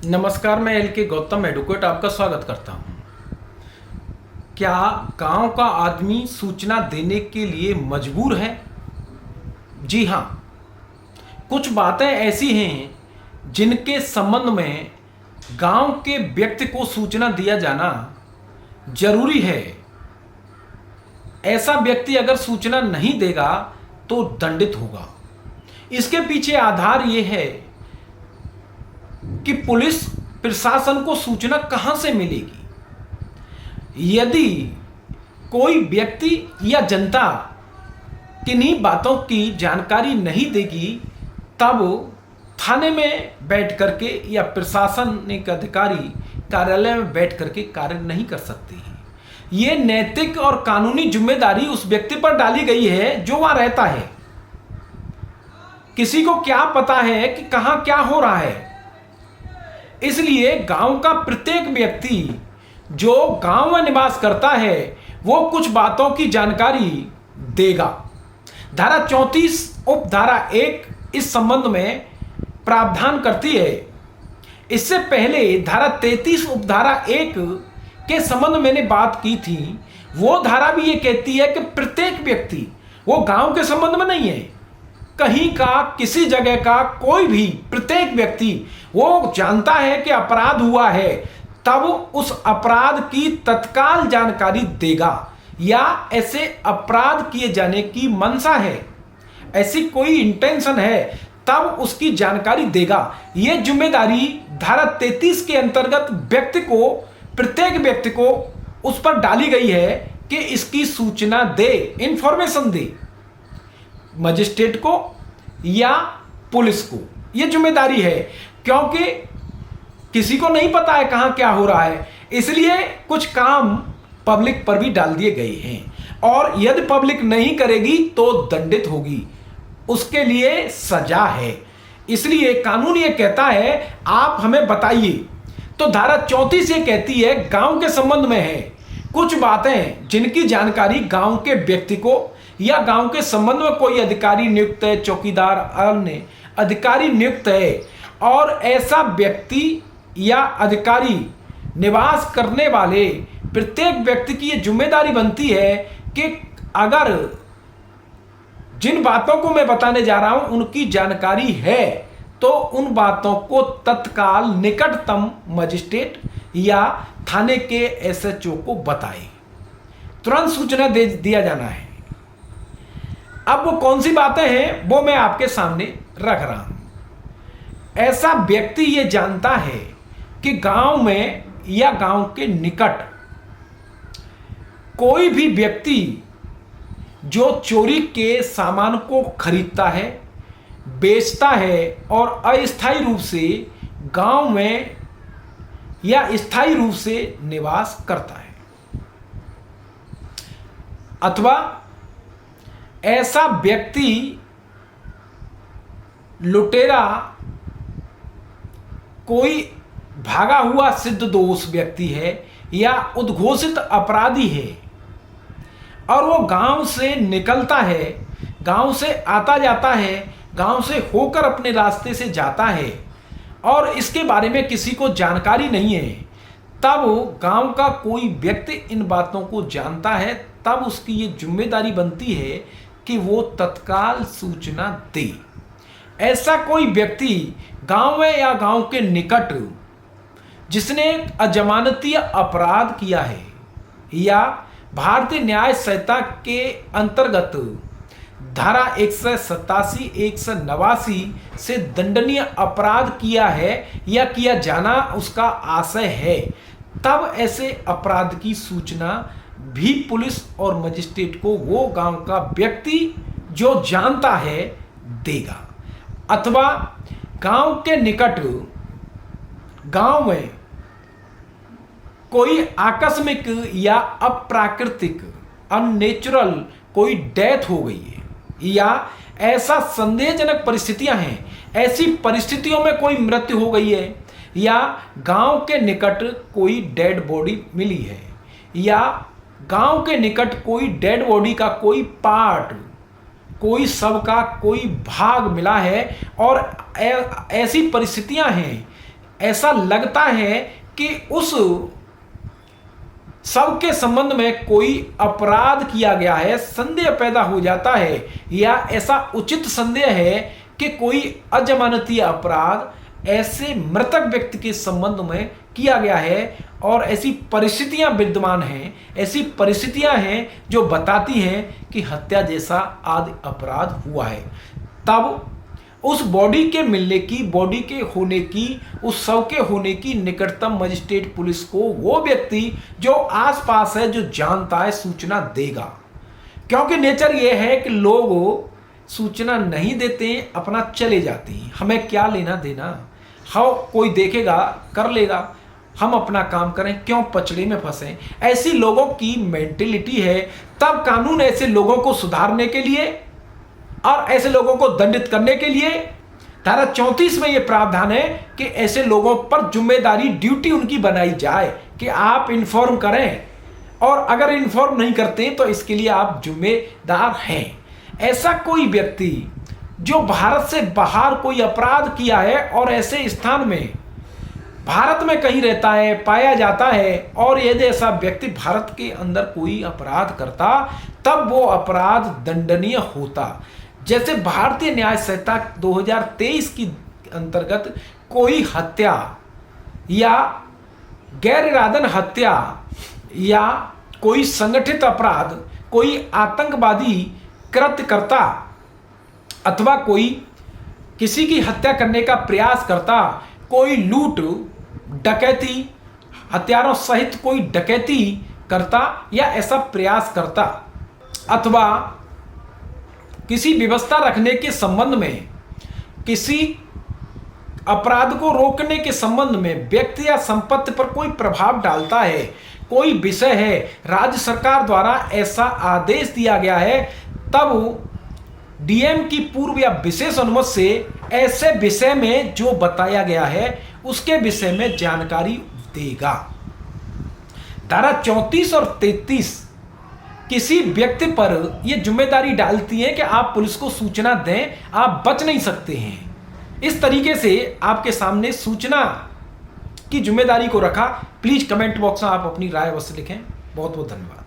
नमस्कार, मैं एल के गौतम एडवोकेट आपका स्वागत करता हूं। क्या गांव का आदमी सूचना देने के लिए मजबूर है? जी हां, कुछ बातें ऐसी हैं जिनके संबंध में गांव के व्यक्ति को सूचना दिया जाना जरूरी है। ऐसा व्यक्ति अगर सूचना नहीं देगा तो दंडित होगा। इसके पीछे आधार यह है कि पुलिस प्रशासन को सूचना कहां से मिलेगी। यदि कोई व्यक्ति या जनता किन्हीं बातों की जानकारी नहीं देगी तब थाने में बैठ करके या प्रशासनिक अधिकारी कार्यालय में बैठ करके कार्य नहीं कर सकती है। ये नैतिक और कानूनी जिम्मेदारी उस व्यक्ति पर डाली गई है जो वहां रहता है। किसी को क्या पता है कि कहां क्या हो रहा है। इसलिए गांव का प्रत्येक व्यक्ति जो गांव में निवास करता है वो कुछ बातों की जानकारी देगा। धारा 34 उपधारा 1 इस संबंध में प्रावधान करती है। इससे पहले धारा 33 उपधारा 1 के संबंध में मैंने बात की थी। वो धारा भी ये कहती है कि प्रत्येक व्यक्ति, वो गांव के संबंध में नहीं है, कहीं का किसी जगह का कोई भी प्रत्येक व्यक्ति वो जानता है कि अपराध हुआ है तब उस अपराध की तत्काल जानकारी देगा, या ऐसे अपराध किए जाने की मंशा है, ऐसी कोई इंटेंशन है तब उसकी जानकारी देगा। यह जिम्मेदारी धारा 33 के अंतर्गत व्यक्ति को, प्रत्येक व्यक्ति को उस पर डाली गई है कि इसकी सूचना दे, इंफॉर्मेशन दे मजिस्ट्रेट को या पुलिस को। यह जिम्मेदारी है क्योंकि किसी को नहीं पता है कहां क्या हो रहा है, इसलिए कुछ काम पब्लिक पर भी डाल दिए गए हैं और यदि पब्लिक नहीं करेगी तो दंडित होगी, उसके लिए सजा है। इसलिए कानून ये कहता है आप हमें बताइए। तो धारा 34 ये कहती है गांव के संबंध में है कुछ बातें जिनकी जानकारी गांव के व्यक्ति को या गांव के संबंध में कोई अधिकारी नियुक्त है, चौकीदार अन्य अधिकारी नियुक्त है, और ऐसा व्यक्ति या अधिकारी निवास करने वाले प्रत्येक व्यक्ति की यह जिम्मेदारी बनती है कि अगर जिन बातों को मैं बताने जा रहा हूं उनकी जानकारी है तो उन बातों को तत्काल निकटतम मजिस्ट्रेट या थाने के एसएचओ को बताए, तुरंत सूचना दे दिया जाना है। अब वो कौन सी बातें हैं वो मैं आपके सामने रख रहा हूं। ऐसा व्यक्ति ये जानता है कि गांव में या गांव के निकट कोई भी व्यक्ति जो चोरी के सामान को खरीदता है, बेचता है और अस्थायी रूप से गांव में या स्थायी रूप से निवास करता है, अथवा ऐसा व्यक्ति लुटेरा, कोई भागा हुआ सिद्ध दोष व्यक्ति है या उद्घोषित अपराधी है और वो गांव से निकलता है, गांव से आता जाता है, गांव से होकर अपने रास्ते से जाता है और इसके बारे में किसी को जानकारी नहीं है, तब गांव का कोई व्यक्ति इन बातों को जानता है, तब उसकी ये जिम्मेदारी बनती है कि वो तत्काल सूचना दे। ऐसा कोई व्यक्ति गांव में या गांव के निकट जिसने अजमानतीय अपराध किया है या भारतीय न्याय संहिता के अंतर्गत धारा 187, 189 से दंडनीय अपराध किया है या किया जाना उसका आशय है, तब ऐसे अपराध की सूचना भी पुलिस और मजिस्ट्रेट को वो गांव का व्यक्ति जो जानता है देगा। अथवा गांव के निकट गांव में कोई आकस्मिक या अप्राकृतिक अननेचुरल कोई डेथ हो गई है या ऐसा संदेहजनक परिस्थितियां हैं, ऐसी परिस्थितियों में कोई मृत्यु हो गई है या गांव के निकट कोई डेड बॉडी मिली है या गांव के निकट कोई डेड बॉडी का कोई पार्ट, कोई शव का कोई भाग मिला है और ऐसी परिस्थितियां हैं ऐसा लगता है कि उस शव के संबंध में कोई अपराध किया गया है, संदेह पैदा हो जाता है, या ऐसा उचित संदेह है कि कोई अजमानती अपराध ऐसे मृतक व्यक्ति के संबंध में किया गया है, और ऐसी परिस्थितियां विद्यमान हैं, ऐसी परिस्थितियां हैं जो बताती हैं कि हत्या जैसा आदि अपराध हुआ है, तब उस बॉडी के मिलने की, बॉडी के होने की, उस शव के होने की निकटतम मजिस्ट्रेट पुलिस को वो व्यक्ति जो आसपास है, जो जानता है, सूचना देगा। क्योंकि नेचर ये है कि लोग सूचना नहीं देते हैं, अपना चले जाते हैं, हमें क्या लेना देना, हाँ कोई देखेगा कर लेगा, हम अपना काम करें, क्यों पचड़े में फंसे। ऐसी लोगों की मेंटेलिटी है। तब कानून ऐसे लोगों को सुधारने के लिए और ऐसे लोगों को दंडित करने के लिए धारा 34 में यह प्रावधान है कि ऐसे लोगों पर जिम्मेदारी, ड्यूटी उनकी बनाई जाए कि आप इन्फॉर्म करें, और अगर इन्फॉर्म नहीं करते तो इसके लिए आप जिम्मेदार हैं। ऐसा कोई व्यक्ति जो भारत से बाहर कोई अपराध किया है और ऐसे स्थान में भारत में कहीं रहता है, पाया जाता है, और यदि ऐसा व्यक्ति भारत के अंदर कोई अपराध करता, तब वो अपराध दंडनीय होता। जैसे भारतीय न्याय संहिता 2023 की अंतर्गत कोई हत्या या गैर इरादन हत्या या कोई संगठित अपराध, कोई आतंकवादी कृत्य करता, अथवा कोई किसी की हत्या करने का प्रयास करता, कोई लूट डकैती, हथियारों सहित कोई डकैती करता या ऐसा प्रयास करता, अथवा किसी व्यवस्था रखने के संबंध में, किसी अपराध को रोकने के संबंध में व्यक्ति या संपत्ति पर कोई प्रभाव डालता है, कोई विषय है, राज्य सरकार द्वारा ऐसा आदेश दिया गया है, तब डीएम की पूर्व या विशेष अनुमति से ऐसे विषय में जो बताया गया है उसके विषय में जानकारी देगा। धारा 34 और 33 किसी व्यक्ति पर यह जिम्मेदारी डालती है कि आप पुलिस को सूचना दें, आप बच नहीं सकते हैं। इस तरीके से आपके सामने सूचना की जिम्मेदारी को रखा। प्लीज कमेंट बॉक्स में आप अपनी राय अवश्य लिखें। बहुत बहुत धन्यवाद।